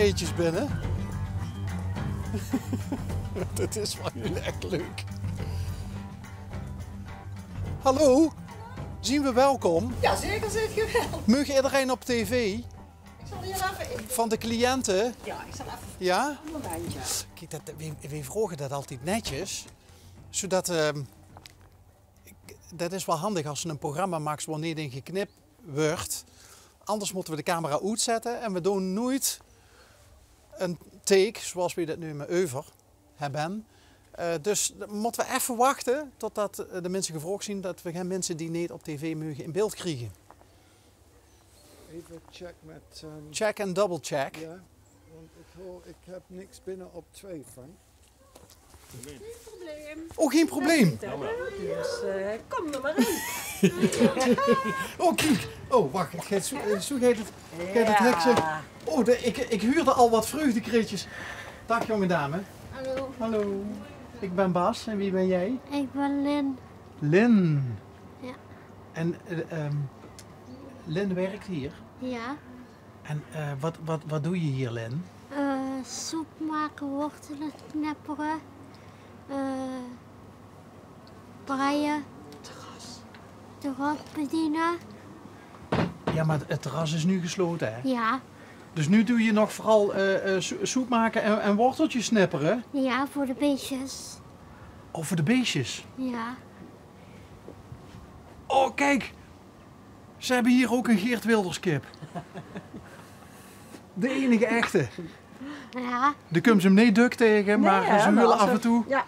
kreetjes binnen. Dit is van jullie echt leuk. Hallo, zien we welkom? Ja, zeker zit je wel. Mag iedereen op tv? Ik zal hier even in. Van de cliënten? Ja, ik zal even Ja? een momentje. Kijk, we vragen dat altijd netjes. Zodat... dat is wel handig als je een programma maakt wanneer er geknipt wordt. Anders moeten we de camera uitzetten en we doen nooit een take zoals we dat nu met Over hebben. Dus moeten we even wachten totdat de mensen gevraagd zien dat we geen mensen die niet op tv mogen in beeld krijgen. Even check met... Check en double check. Ja, want ik heb niks binnen op 2, Frank. Geen probleem. Oh, geen probleem. Dus kom er maar in. Oh, kijk. Oh, wacht. Zo gaat het heksen. Oh, ik huurde al wat vreugdekreetjes. Dag, jonge dame. Hallo, Hallo. Ik ben Bas. En wie ben jij? ik ben Lin. Lin. Ja. En Lin werkt hier. Ja. En wat doe je hier, Lin? Soep maken, wortelen knipperen. Breien. Terras bedienen. Ja, maar het terras is nu gesloten, hè? Ja. Dus nu doe je nog vooral soep maken en worteltjes snipperen? Ja, voor de beestjes. Oh, voor de beestjes. Ja. Oh, kijk. Ze hebben hier ook een Geert Wilders kip. De enige echte. Ja. Daar kunnen ze hem niet duk tegen, maar Nee, ze maar willen als af en toe. Ja,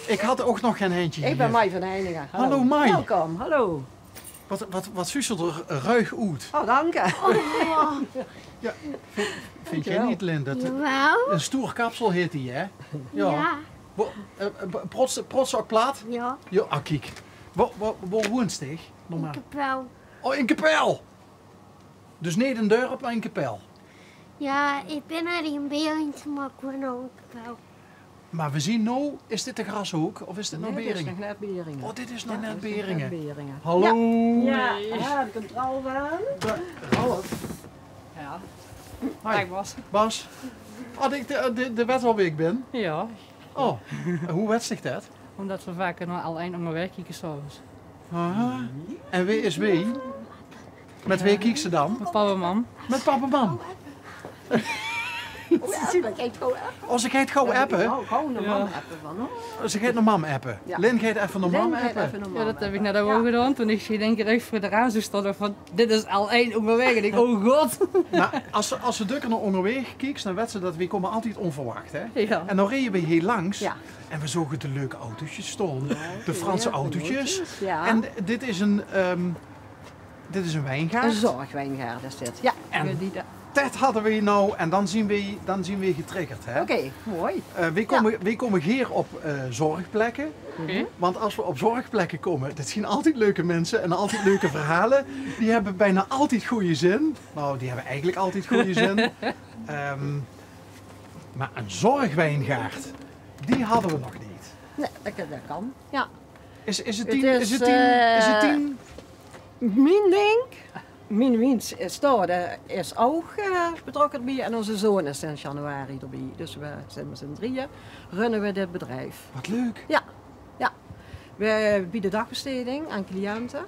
Ik had ook nog geen handje ik ben gegeven. Mai van Heiningen. Hallo, Mai. Welkom, hallo. Wat zusselt er ruig uit. Oh, dank je. Ja, vind jij niet, Lin? Dat Jawel. een stoer kapsel heet die, hè? Ja. Prots ook plaat? Ja. Ja, kijk. Waar woenstig? Ik heb wel. Oh, in Kapel. Dus niet een deur op, maar in Kapel. Ja, ik ben er in Berings, maar ik woon ook wel. Maar we zien nou, is dit de Grashoek of is dit nou Nee, dit is Beringen? nog net Beringen. Oh, dit is nog net dit is nog Beringen. Beringen. Hallo. Ja, ja, ik heb er al aan. Ralf. Ja, Hi. ik was. Bas. Had ik de wet alweer ik ben? Ja, Oh, hoe wet zich dat? omdat we vaak al eind onder werk kijken s'avonds. Aha. En wie is wie? Met wie kiek ze dan? Met papa en mam. Met papa en mam. Als ik het gauw appen, Gewoon een Ja. man appen van hoor. als ik het naar mam appen. Ja. Lin gaat even naar mam Lin gaat appen. even een Ja, man dat heb ik appen. net ook gedaan. Toen ik denk ik echt voor de raam zo stond van dit is al eind onder weg. En ik oh god. Nou, als ze dukken naar onderweg kijkt, dan weet ze dat we komen altijd onverwacht. Hè? Ja. En dan reden we hier langs Ja. en we zogen de leuke autootjes staan. De Franse Ja, autootjes. Ja. En dit is een wijngaard. Een zorgwijngaard is dit. Ja. En dat hadden we hier nou en dan zien we getriggerd. Hè? Oké, mooi. We komen hier op zorgplekken. Oké. Want als we op zorgplekken komen, dat zien altijd leuke mensen en altijd leuke verhalen. Die hebben bijna altijd goede zin. Nou, die hebben eigenlijk altijd goede zin. Maar een zorgwijngaard, die hadden we nog niet. Nee, dat kan. Ja. Is het Het 10? is, Is het 10? Mijn ding, mijn wiens is daar, is ook betrokken bij en onze zoon is sinds januari erbij. Dus we zijn met z'n drieën, runnen we dit bedrijf. Wat leuk. Ja, ja. We bieden dagbesteding aan cliënten.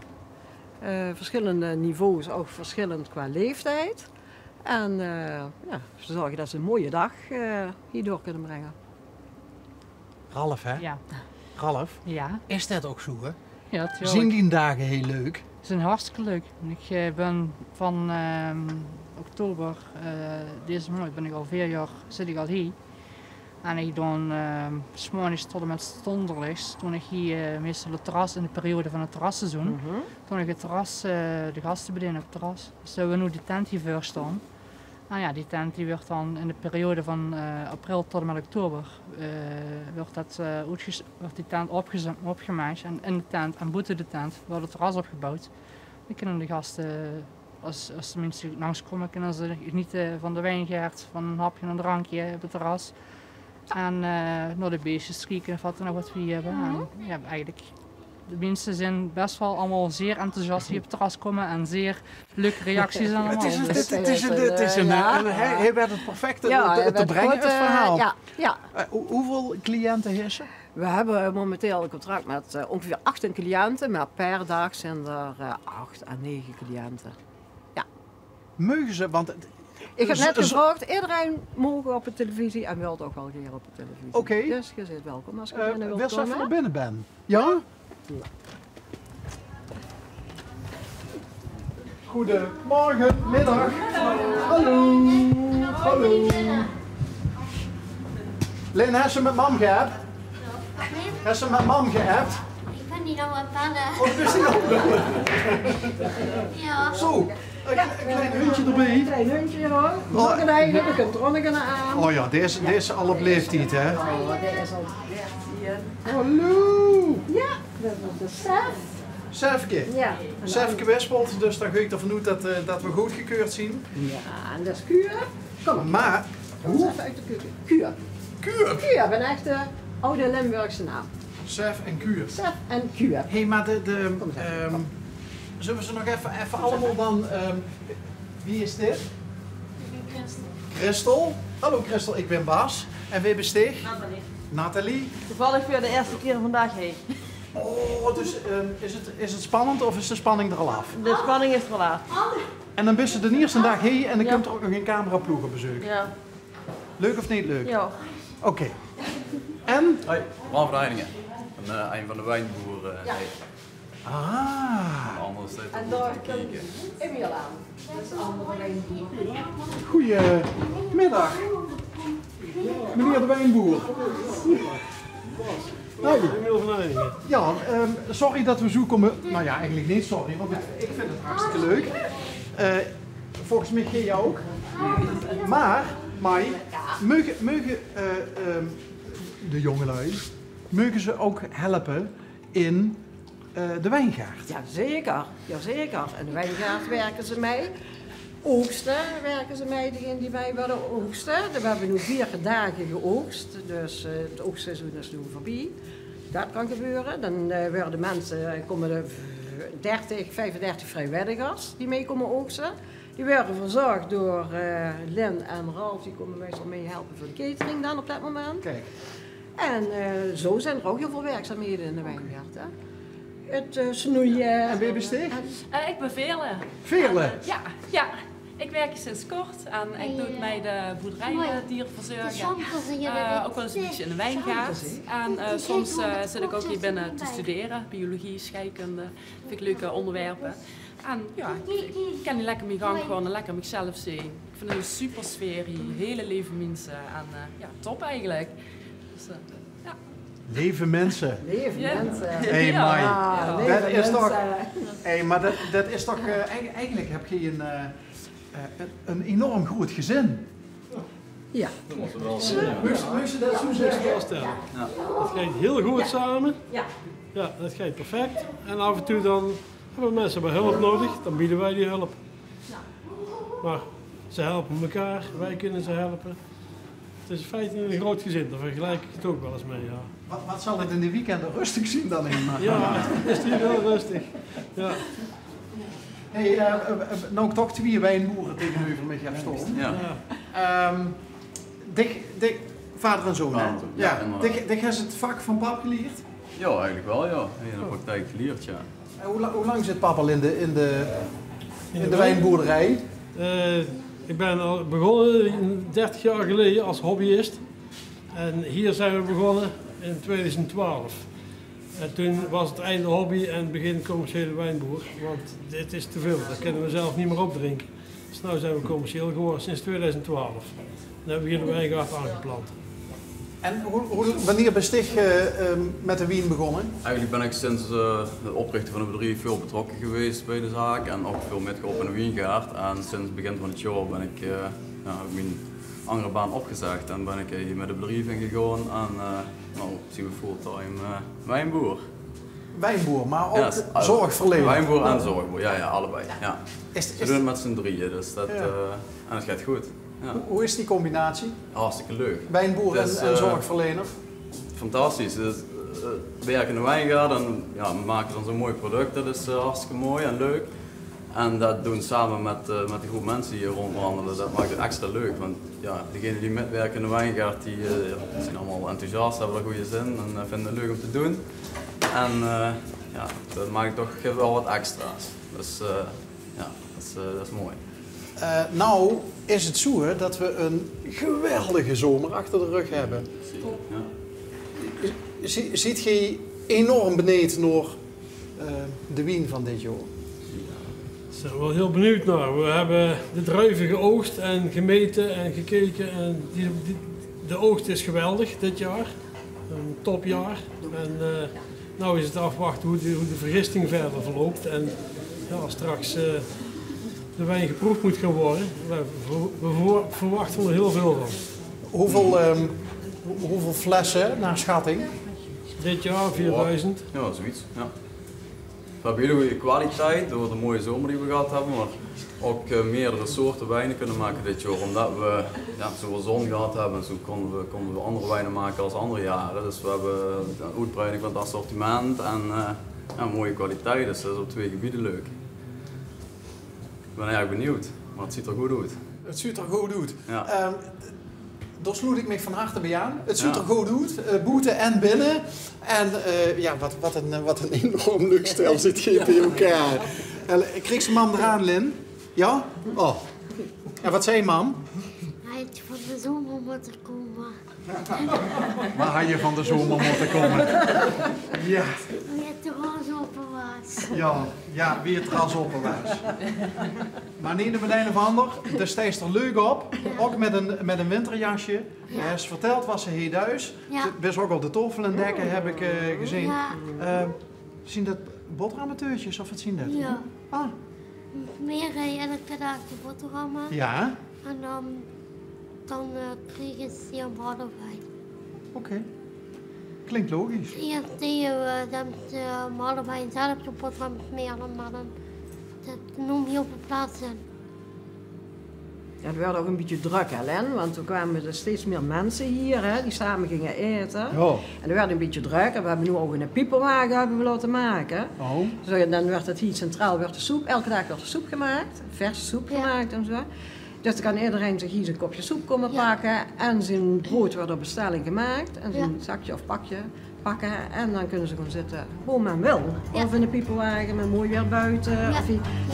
Verschillende niveaus, ook verschillend qua leeftijd. En ja, ze zorgen dat ze een mooie dag hierdoor kunnen brengen. Ralf, hè? Ja. Ralf, Ja. is dat ook zo, hè? Ja, natuurlijk. Zien die dagen heel leuk? Ze zijn hartstikke leuk. Ik ben van oktober deze maand ben ik al 4 jaar zit ik al hier. En ik dan s'morgens tot en met donderdags, toen ik hier meestal het terras in de periode van het terrasseizoen, toen ik het terras, de gasten bedienen op het terras. Dus we nu die tent hier voor staan. Nou ja, die tent die wordt dan in de periode van april tot en met oktober wordt die tent opgemaakt en in de tent en buiten de tent wordt het terras opgebouwd. Dan kunnen de gasten, als de mensen langskomen, kunnen ze genieten van de wijngaard, van een hapje en een drankje op het terras. En naar de beestjes kijken of wat we nog wat we hebben. En ja, eigenlijk de mensen zijn best wel allemaal zeer enthousiast die op het terras komen en zeer leuke reacties allemaal. Hij werd het perfect Ja, hij te werd brengen, goed, het verhaal. ja. Hoeveel cliënten heersen? We hebben momenteel een contract met ongeveer 18 cliënten, maar per dag zijn er 8 à 9 cliënten. Meugen ze, want... Ik heb net gevraagd, iedereen mogen op de televisie en wil ook wel hier op de televisie. Oké. Dus je zit welkom als je binnen wilt Wil ze even komen. naar binnen ben? Ja? Goedemorgen, middag. Hallo. Hallo. Lynn, heb je met mam geappt? Heb je met mam geappt? Ik ben niet aan het bellen. Of is die nog bellen? Ja. Zo, een klein hondje erbij. Een klein hondje hoor. Nog een eigen, je kunt er ook nog een aan. Oh ja, deze al op leeftijd, hè? Oh, dit is al 13. Hallo. Ja, dat is de Sef. Sefke. Ja. Sefke Wispelt, dus dan ga ik ervan uit dat we goedgekeurd zien. Ja, en dat is Kuur. Kom maar. Maar, Kom eens even uit de keuken. Kuur. Kuur. Kuur, een echte oude Limburgse naam. Sef en Kuur. Sef en Kuur. Hé, maar Kom eens even. zullen we ze nog even allemaal dan... wie is dit? Christel. Hallo Christel, ik ben Bas. En wie besteeg? Nathalie. Toevallig weer de eerste keer vandaag heen. Oh, dus is het spannend of is de spanning er al af? De spanning is er wel af. En dan ben je de eerste dag heen en dan komt er ook nog een cameraploeg op bezoek. Ja. Leuk of niet leuk? Ja. Oké. En? Hoi, Bram van Heiningen. Een van de wijnboeren. Ah. Anders heeft En er daar goed te komt kijken. Emil aan. Dat is allemaal een Goedemiddag. Meneer de wijnboer. Hoi. Ja, sorry dat we zo komen. Nou ja, eigenlijk niet sorry, want ik vind het hartstikke leuk. Volgens mij jij ook. Maar, Mai, mogen de jongelui, mogen ze ook helpen in de wijngaard? Jazeker, jazeker. In de wijngaard werken ze mee. Oogsten werken ze mee, degene die wij willen oogsten. We hebben nu 4 dagen geoogst, dus het oogstseizoen is nu voorbij. Dat kan gebeuren. Dan worden mensen, komen er 35 vrijwilligers die mee komen oogsten. Die worden verzorgd door Lynn en Ralf, die komen meestal mee helpen voor de catering dan op dat moment. Kijk. En zo zijn er ook heel veel werkzaamheden in de wijngaard. Hè? Het snoeien. En wie besteeg? Ik ben Veerle. Veerle? Ja. Ik werk hier sinds kort en ik doe bij de boerderijdieren verzorgen. Ook wel eens een beetje in de wijngaard. En soms zit ik ook hier binnen te studeren. Biologie, scheikunde. Vind ik leuke onderwerpen. En ja, ik kan hier lekker mijn gang gewoon en lekker mezelf zien. Ik vind het een super sfeer hier. Hele lieve mensen. En ja, top eigenlijk. Dus, ja. Leven mensen. Leven mensen. Hey, Ja. Mai. Ja, Dat is toch... Hey, maar dat is toch... eigenlijk heb je een enorm groot gezin. Ja. Moest je dat zo zeggen? Voorstellen. Dat gaat heel goed samen. Ja. Ja, dat gaat perfect. En af en toe dan hebben mensen bij hulp nodig, dan bieden wij die hulp. Maar ze helpen elkaar, wij kunnen ze helpen. Het is in feite een groot gezin, daar vergelijk ik het ook wel eens mee. Ja, Wat zal het in de weekenden rustig zien dan in? ja het is hier heel rustig. Ja. Hey, nou toch 2 wijnboeren tegenover mij heb staan. Ja. Dik, vader en zoon, hè? Ja, Ja. inderdaad. Dik has het vak van pap geleerd. Ja, eigenlijk wel, ja. In de praktijk geleerd, ja. En hoe lang zit pap al in de wijnboerderij? Ik ben al begonnen 30 jaar geleden als hobbyist. En hier zijn we begonnen in 2012. En toen was het einde hobby en begin commerciële wijnboer. Want dit is te veel, dat kunnen we zelf niet meer opdrinken. Dus nu zijn we commercieel geworden sinds 2012. Dan hebben we hier de wijngaard aangeplant. En wanneer besteeg met de wien begonnen? Eigenlijk ben ik sinds het oprichten van het bedrijf veel betrokken geweest bij de zaak en ook veel metgeholpen in de wijngaard. En sinds het begin van het jaar ben ik heb ik mijn andere baan opgezegd en ben ik hier met het bedrijf ingegaan en nou zien we fulltime wijnboer. Wijnboer, maar ook Ja, zorgverlener. Wijnboer en zorgboer, ja, allebei. Ja. Is We doen het met z'n drieën, dus dat, Ja. en het gaat goed. Ja. Hoe is die combinatie? Hartstikke leuk. Wijnboer Dus, en zorgverlener? Fantastisch. Dus, werk in de wijngaard en ja, we maken dan zo'n mooi product. Dat is hartstikke mooi en leuk. En dat doen we samen met de groep mensen die hier rondwandelen. Dat maakt het extra leuk. Want ja, degenen die metwerken in de wijngaard, die zijn allemaal enthousiast, hebben er goede zin en vinden het leuk om te doen. En ja, dat maakt toch wel wat extra's. Dus ja, dat is mooi. Nou is het zo hè, dat we een geweldige zomer achter de rug hebben. Ja. Ziet je enorm beneden naar de wien van dit jaar? Daar zijn we wel heel benieuwd naar. We hebben de druiven geoogst en gemeten en gekeken. En de oogst is geweldig dit jaar. Een topjaar. En nou is het afwachten hoe de vergisting verder verloopt. En ja, straks de wijn geproefd moet gaan worden. We verwachten er heel veel van. Hoeveel flessen naar schatting? Dit jaar 4000. Ja, zoiets. Ja. We hebben hele goede kwaliteit door de mooie zomer die we gehad hebben, maar ook meerdere soorten wijnen kunnen maken dit jaar. Omdat we ja, zoveel zon gehad hebben, zo konden we andere wijnen maken als andere jaren. Dus we hebben een uitbreiding van het assortiment en ja, mooie kwaliteit, dus dat is op 2 gebieden leuk. Ik ben erg benieuwd, maar het ziet er goed uit. Het ziet er goed uit. Ja. Daar sloot ik me van harte bij aan. Het ziet er goed uit, buiten en binnen. En ja, wat een enorm leuk stel zit hier bij elkaar. Ik kreeg zijn man eraan, Lin. Ja? Oh. En wat zei je, mam? Hij had van de zomer moeten komen. Waar had je van de zomer moeten komen? Ja. Wie het terras open was. Ja, wie het terras open was. Maar niet de een of ander, daar steeds er leuk op. Ook met een winterjasje. Hij is verteld was ze hier thuis. Best ook al de tafel en dekken heb ik gezien. Ja. Zien dat boterhammeteurtjes of wat zien dat? Ja. Ah. Meer elke dag de boterhammen. Ja. En dan kregen ze een boterwijn. Oké. Klinkt logisch. Eerst deden we de boterwijn zelf de boterham smeren, maar dat noem je op de plaats in. Ja, het werd ook een beetje druk, hè, Len? Want er kwamen er steeds meer mensen hier hè, die samen gingen eten. Ja. En er werd een beetje druk en we hebben nu ook een pieperwagen hebben we laten maken. Oh. Dus dan werd het hier centraal werd de soep, elke dag werd de soep gemaakt, verse soep gemaakt en zo. Dus dan kan iedereen zich hier zijn kopje soep komen pakken en zijn brood wordt op bestelling gemaakt en zijn zakje of pakje pakken en dan kunnen ze gewoon zitten hoe men wil. Of in de pieperwagen met mooi weer buiten of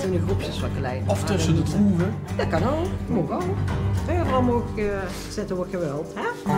in de groepjes wat klein. Of tussen de troeven. Dat kan ook, moet ook. Overal moet zitten wat je wilt. Hè?